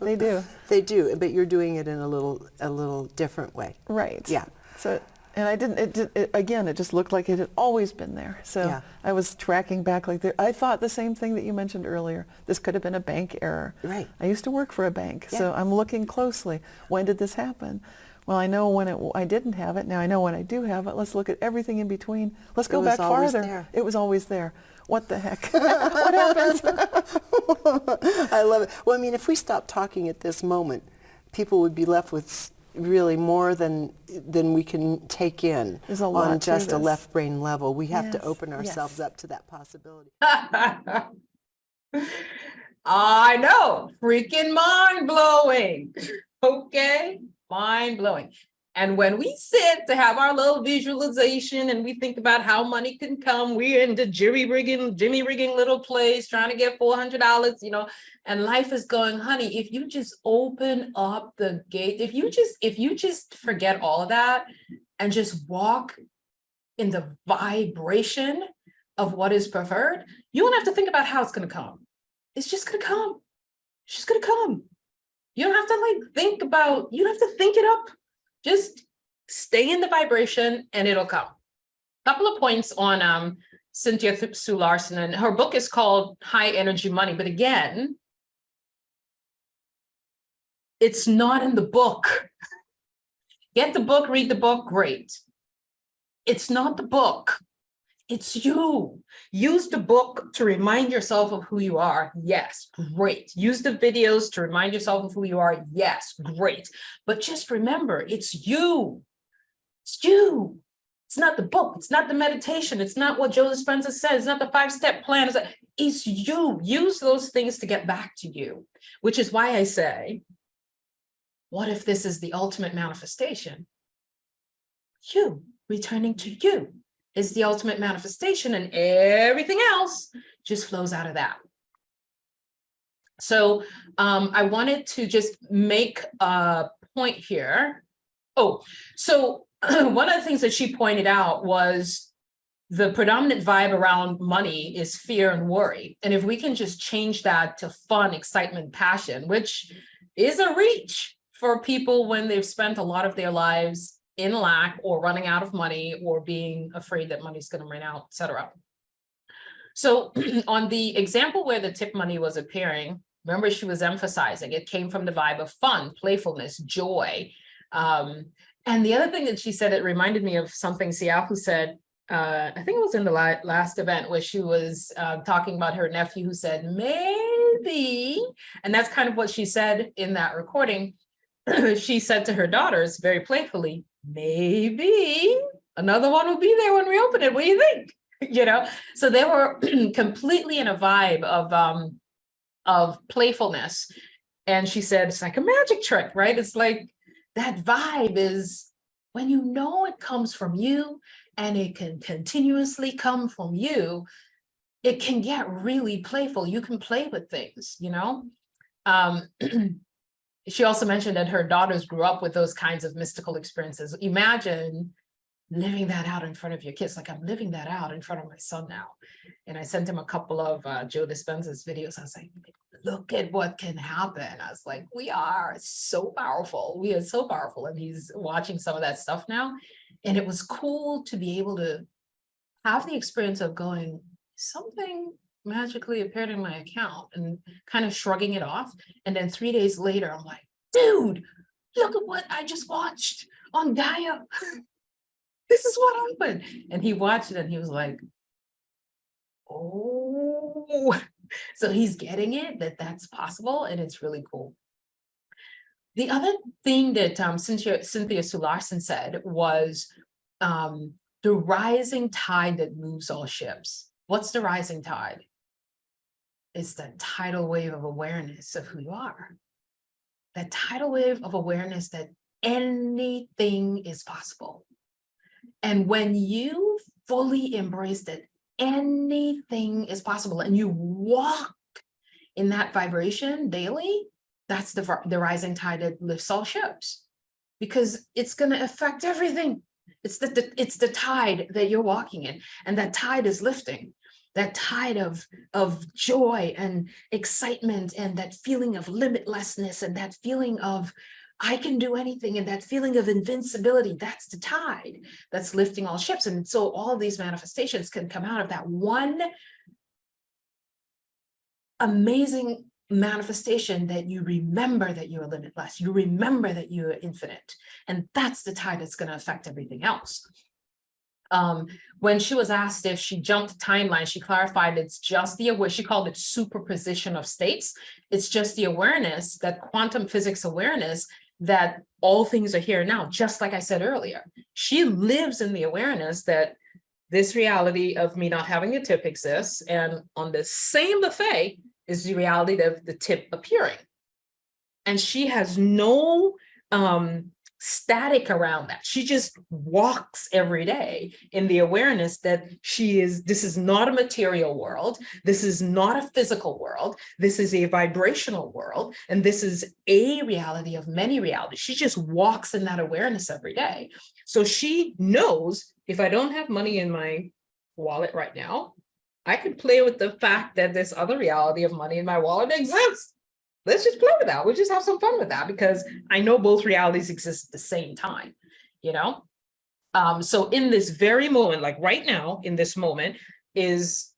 they do. They do, but you're doing it in a little different way. Right. Yeah. So, and I didn't, again, it just looked like it had always been there. So Yeah. I was tracking back like I thought the same thing that you mentioned earlier. This could have been a bank error. Right. I used to work for a bank, so Yeah. I'm looking closely. When did this happen? Well, I know when I didn't have it. Now I know when I do have it. Let's look at everything in between. Let's go was back always farther. there. It was always there. What the heck? What happens? I love it. Well, I mean, if we stopped talking at this moment, people would be left with really more than we can take in There's a lot on to just a this. left brain level. We have to Yes, open ourselves yes. up to that possibility. I know, freaking mind blowing. Okay, mind blowing. And when we sit to have our little visualization and we think about how money can come, we're in the Jimmy rigging little place trying to get $400, and life is going, honey, if you just open up the gate, if you just forget all of that and just walk in the vibration of what is preferred, you don't have to think about how it's going to come. It's just going to come. It's just going to come. You don't have to you don't have to think it up. Just stay in the vibration and it'll come. Couple of points on Cynthia Sue Larson, and her book is called High Energy Money. But again, it's not in the book. Get the book, read the book, great. It's not the book. It's you. Use the book to remind yourself of who you are. Yes, great. Use the videos to remind yourself of who you are. Yes, great. But just remember, it's you. It's you. It's not the book. It's not the meditation. It's not what Joe Dispenza says. It's not the 5-step plan. It's you. Use those things to get back to you, which is why I say, what if this is the ultimate manifestation? You returning to you is the ultimate manifestation, and everything else just flows out of that. So I wanted to just make a point here. Oh, so one of the things that she pointed out was the predominant vibe around money is fear and worry. And if we can just change that to fun, excitement, passion, which is a reach for people when they've spent a lot of their lives in lack or running out of money or being afraid that money's going to run out, etc. So on the example where the tip money was appearing, remember she was emphasizing it came from the vibe of fun, playfulness, joy. And the other thing that she said, it reminded me of something Siafu said, I think it was in the last event where she was talking about her nephew who said, maybe, and that's kind of what she said in that recording. She said to her daughters very playfully, maybe another one will be there when we open it. What do you think? You know, so they were completely in a vibe of playfulness. And she said, it's like a magic trick, right? It's like that vibe is when you know it comes from you and it can continuously come from you, it can get really playful. You can play with things, you know? She also mentioned that her daughters grew up with those kinds of mystical experiences. Imagine living that out in front of your kids. Like I'm living that out in front of my son now. And I sent him a couple of Joe Dispenza's videos. I was like, look at what can happen. I was like, we are so powerful. We are so powerful. And he's watching some of that stuff now. And it was cool to be able to have the experience of going, something magically appeared in my account, and kind of shrugging it off. And then 3 days later, I'm like, dude, look at what I just watched on Gaia. This is what happened. And he watched it and he was like, oh, so he's getting it, that that's possible. And it's really cool. The other thing that Cynthia Sularson said was the rising tide that moves all ships. What's the rising tide? It's that tidal wave of awareness of who you are. That tidal wave of awareness that anything is possible. And when you fully embrace that anything is possible and you walk in that vibration daily, that's the rising tide that lifts all ships, because it's going to affect everything. It's the tide that you're walking in, and that tide is lifting. That tide of joy and excitement and that feeling of limitlessness and that feeling of I can do anything and that feeling of invincibility, that's the tide that's lifting all ships. And so all of these manifestations can come out of that one amazing manifestation that you remember that you are limitless, you remember that you are infinite, and that's the tide that's going to affect everything else. When she was asked if she jumped timeline, she clarified it's just the awareness. She called it superposition of states. It's just the awareness, that quantum physics awareness, that all things are here now, just like I said earlier. She lives in the awareness that this reality of me not having a tip exists, and on the same buffet is the reality of the tip appearing. And she has no static around that. She just walks every day in the awareness that this is not a material world. This is not a physical world. This is a vibrational world. And this is a reality of many realities. She just walks in that awareness every day. So she knows if I don't have money in my wallet right now, I can play with the fact that this other reality of money in my wallet exists. Let's just play with that. We'll just have some fun with that, because I know both realities exist at the same time, you know? So in this very moment, like right now, in this moment is,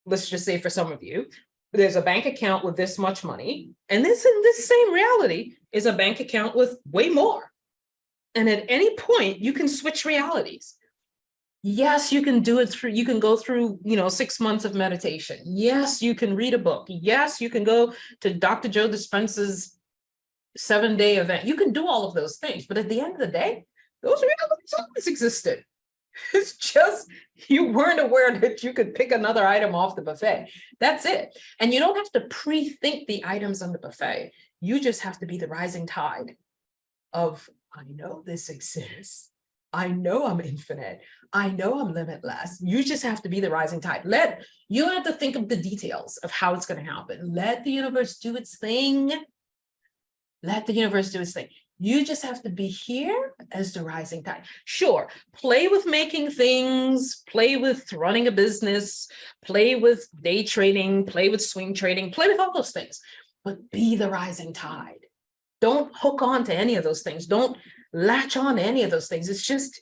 let's just say for some of you, there's a bank account with this much money, and this in this same reality is a bank account with way more. And at any point, you can switch realities. Yes, you can do it through, you can go through, 6 months of meditation. Yes, you can read a book. Yes, you can go to Dr. Joe Dispenza's 7-day event. You can do all of those things. But at the end of the day, those realities always existed. It's just you weren't aware that you could pick another item off the buffet. That's it. And you don't have to pre-think the items on the buffet. You just have to be the rising tide of, I know this exists. I know I'm infinite. I know I'm limitless. You just have to be the rising tide. You don't have to think of the details of how it's going to happen. Let the universe do its thing. Let the universe do its thing. You just have to be here as the rising tide. Sure, play with making things, play with running a business, play with day trading, play with swing trading, play with all those things, but be the rising tide. Don't hook on to any of those things. Don't latch on to any of those things. It's just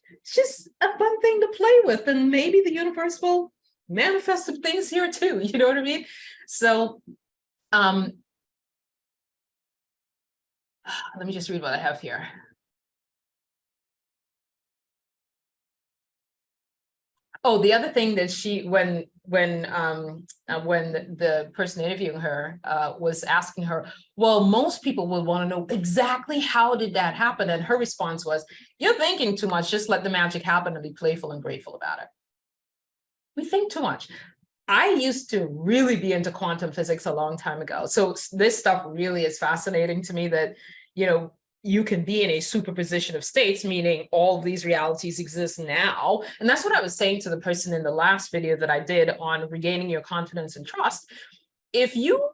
a fun thing to play with, and maybe the universe will manifest some things here too. You know what I mean? So, let me just read what I have here. Oh, the other thing that when the person interviewing her was asking her, well, most people would want to know exactly how did that happen, and her response was, "You're thinking too much. Just let the magic happen and be playful and grateful about it." We think too much. I used to really be into quantum physics a long time ago, so this stuff really is fascinating to me. That you can be in a superposition of states, meaning all of these realities exist now. And that's what I was saying to the person in the last video that I did on regaining your confidence and trust. If you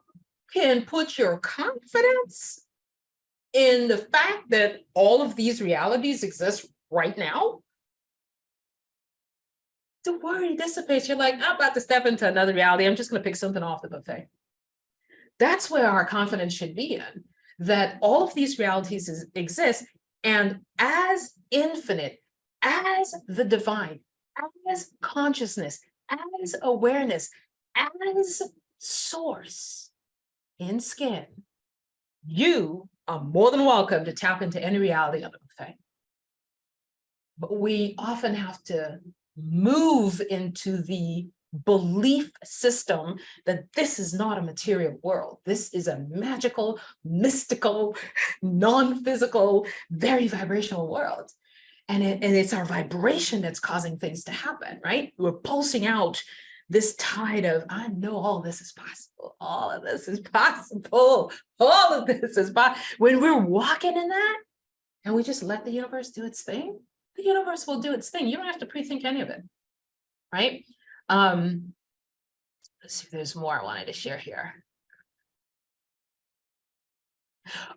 can put your confidence in the fact that all of these realities exist right now, the worry dissipates. You're like, I'm about to step into another reality. I'm just going to pick something off the buffet. That's where our confidence should be in. That all of these realities exist, and as infinite, as the divine, as consciousness, as awareness, as source in skin, you are more than welcome to tap into any reality on the buffet. But we often have to move into the belief system that this is not a material world. This is a magical, mystical, non-physical, very vibrational world. And it's our vibration that's causing things to happen, right? We're pulsing out this tide of, I know all this is possible. All of this is possible. All of this is possible. When we're walking in that and we just let the universe do its thing, the universe will do its thing. You don't have to pre-think any of it, right? Let's see if there's more I wanted to share here.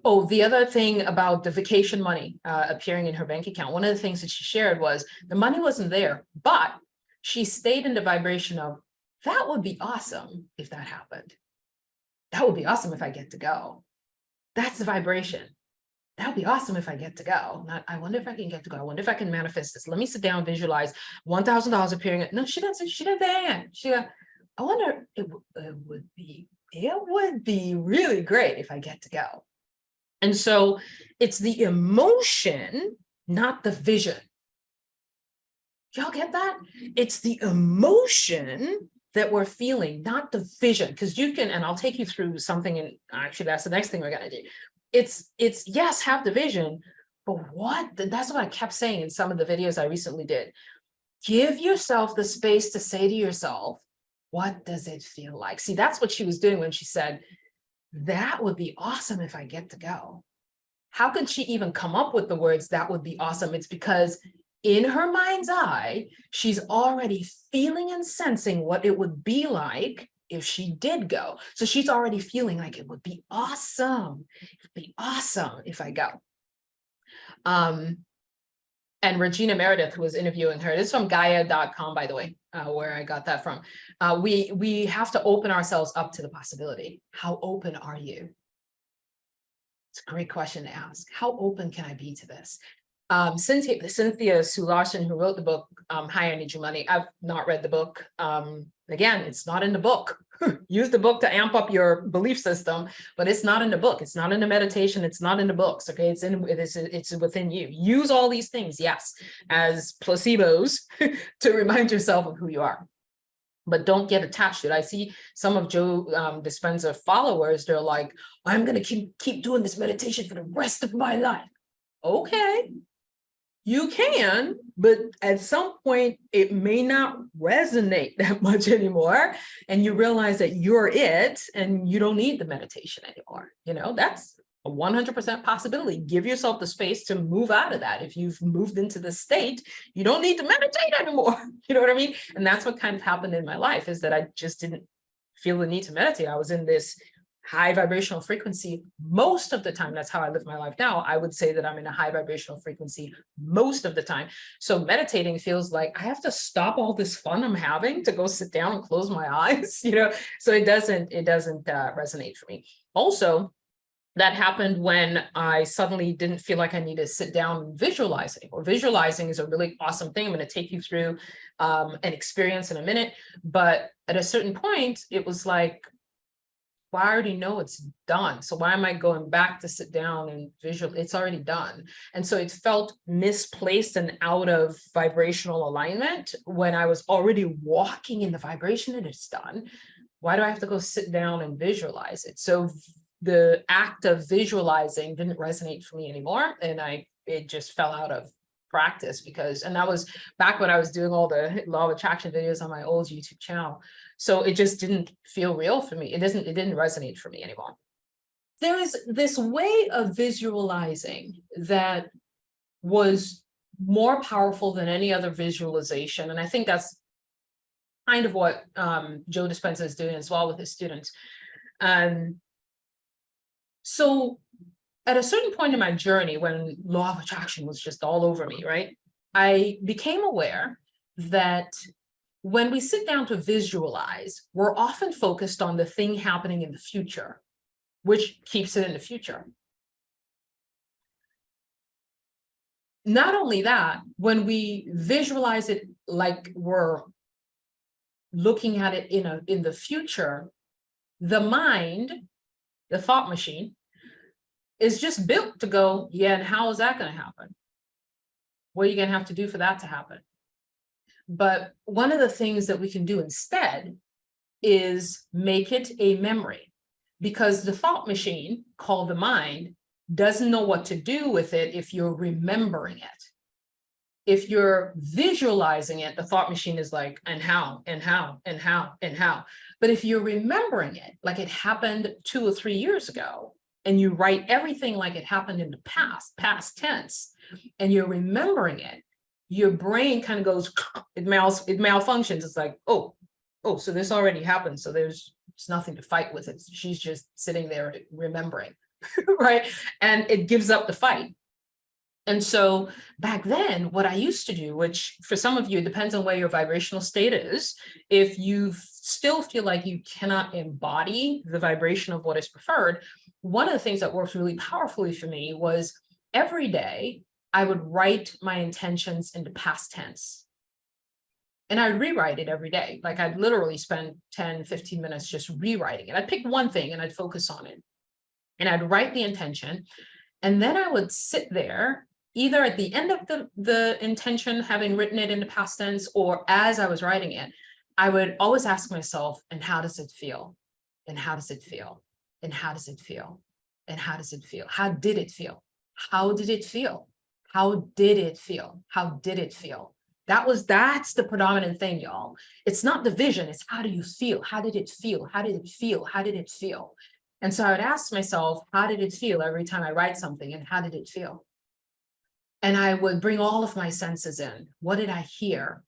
Oh, the other thing about the vacation money appearing in her bank account, one of the things that she shared was the money wasn't there, but she stayed in the vibration of, that would be awesome if that happened. That would be awesome if I get to go. That's the vibration. That would be awesome if I get to go. Not, I wonder if I can get to go. I wonder if I can manifest this. Let me sit down, visualize $1,000 appearing. No, she didn't say, she didn't say, I wonder, it would be really great if I get to go. And so it's the emotion, not the vision. Y'all get that? It's the emotion that we're feeling, not the vision. Because you can, and I'll take you through something, and actually that's the next thing we're gonna do. It's yes, have the vision, but that's what I kept saying in some of the videos I recently did. Give yourself the space to say to yourself, what does it feel like? See, that's what she was doing when she said, that would be awesome if I get to go. How could she even come up with the words, that would be awesome? It's because in her mind's eye, she's already feeling and sensing what it would be like if she did go. So she's already feeling like it would be awesome. It'd be awesome if I go. And Regina Meredith, who was interviewing her, this is from Gaia.com, by the way, where I got that from. We have to open ourselves up to the possibility. How open are you? It's a great question to ask. How open can I be to this? Cynthia Sue Larson, who wrote the book, Hi, I Need Your Money. I've not read the book. Again, it's not in the book. Use the book to amp up your belief system, but it's not in the book. It's not in the meditation. It's not in the books. Okay, it's within you. Use all these things, yes, as placebos to remind yourself of who you are. But don't get attached to it. I see some of Joe Dispenza followers. They're like, I'm gonna keep doing this meditation for the rest of my life. Okay, you can, but at some point it may not resonate that much anymore, and you realize that you're it and you don't need the meditation anymore. You know, that's a 100% possibility. Give yourself the space to move out of that. If you've moved into the state, you don't need to meditate anymore. You know what I mean? And that's what kind of happened in my life, is that I just didn't feel the need to meditate. I was in this high vibrational frequency most of the time. That's how I live my life now. I would say that I'm in a high vibrational frequency most of the time. So meditating feels like I have to stop all this fun I'm having to go sit down and close my eyes, you know. So it doesn't resonate for me. Also, that happened when I suddenly didn't feel like I needed to sit down and visualizing. Or visualizing is a really awesome thing. I'm going to take you through an experience in a minute. But at a certain point, it was like, well, I already know it's done. So why am I going back to sit down and visual? It's already done. And so it felt misplaced and out of vibrational alignment when I was already walking in the vibration that it's done. Why do I have to go sit down and visualize it? So the act of visualizing didn't resonate for me anymore. And it just fell out of practice and that was back when I was doing all the law of attraction videos on my old YouTube channel. So it just didn't feel real for me. It didn't resonate for me anymore. There is this way of visualizing that was more powerful than any other visualization. And I think that's kind of what Joe Dispenza is doing as well with his students. So at a certain point in my journey, when law of attraction was just all over me, right, I became aware that when we sit down to visualize, we're often focused on the thing happening in the future, which keeps it in the future. Not only that, when we visualize it like we're looking at it in the future, the mind, the thought machine, is just built to go, yeah, and how is that going to happen? What are you going to have to do for that to happen? But one of the things that we can do instead is make it a memory, because the thought machine, called the mind, doesn't know what to do with it if you're remembering it. If you're visualizing it, the thought machine is like, and how, and how, and how, and how. But if you're remembering it, like it happened 2 or 3 years ago, and you write everything like it happened in the past tense, and you're remembering it, your brain kind of goes, it malfunctions. It's like, oh, so this already happened. So there's nothing to fight with it. She's just sitting there remembering, right? And it gives up the fight. And so back then, what I used to do, which for some of you, it depends on where your vibrational state is. If you still feel like you cannot embody the vibration of what is preferred, one of the things that worked really powerfully for me was every day I would write my intentions into past tense. And I'd rewrite it every day. Like I'd literally spend 10, 15 minutes just rewriting it. I'd pick one thing and I'd focus on it. And I'd write the intention. And then I would sit there, either at the end of the intention, having written it in the past tense, or as I was writing it, I would always ask myself, and how does it feel? And how does it feel? And how does it feel? And how does it feel? How did it feel? How did it feel? How did it feel? How did it feel? That's the predominant thing, y'all. It's not the vision, it's how do you feel? How did it feel? How did it feel? How did it feel? And so I would ask myself, how did it feel every time I write something, and how did it feel? And I would bring all of my senses in. What did I hear?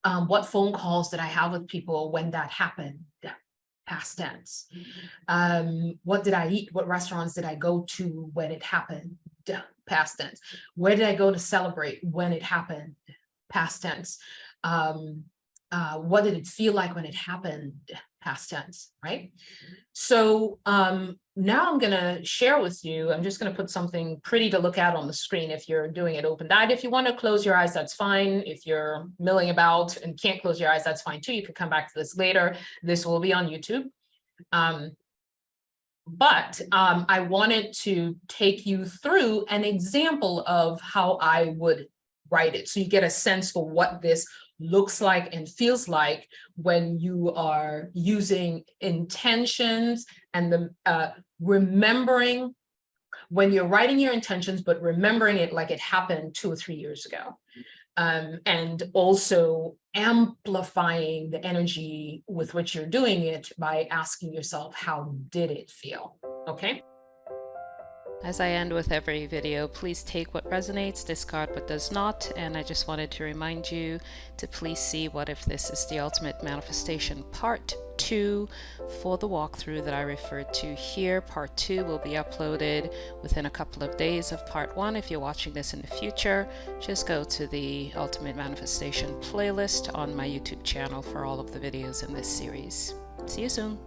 What phone calls did I have with people when that happened? Past tense. What did I eat? What restaurants did I go to when it happened? Past tense. Where did I go to celebrate when it happened? Past tense. What did it feel like when it happened? Past tense, right? So now I'm gonna share with you, I'm just gonna put something pretty to look at on the screen if you're doing it open-eyed. If you want to close your eyes, that's fine. If you're milling about and can't close your eyes, that's fine too. You can come back to this later. This will be on YouTube. But I wanted to take you through an example of how I would write it, so you get a sense for what this looks like and feels like when you are using intentions and the remembering, when you're writing your intentions, but remembering it like it happened 2 or 3 years ago. And also amplifying the energy with which you're doing it by asking yourself, how did it feel? Okay. As I end with every video, please take what resonates, discard what does not, and I just wanted to remind you to please see What If This Is the Ultimate Manifestation Part 2 for the walkthrough that I referred to here. Part 2 will be uploaded within a couple of days of Part 1. If you're watching this in the future, just go to the Ultimate Manifestation playlist on my YouTube channel for all of the videos in this series. See you soon.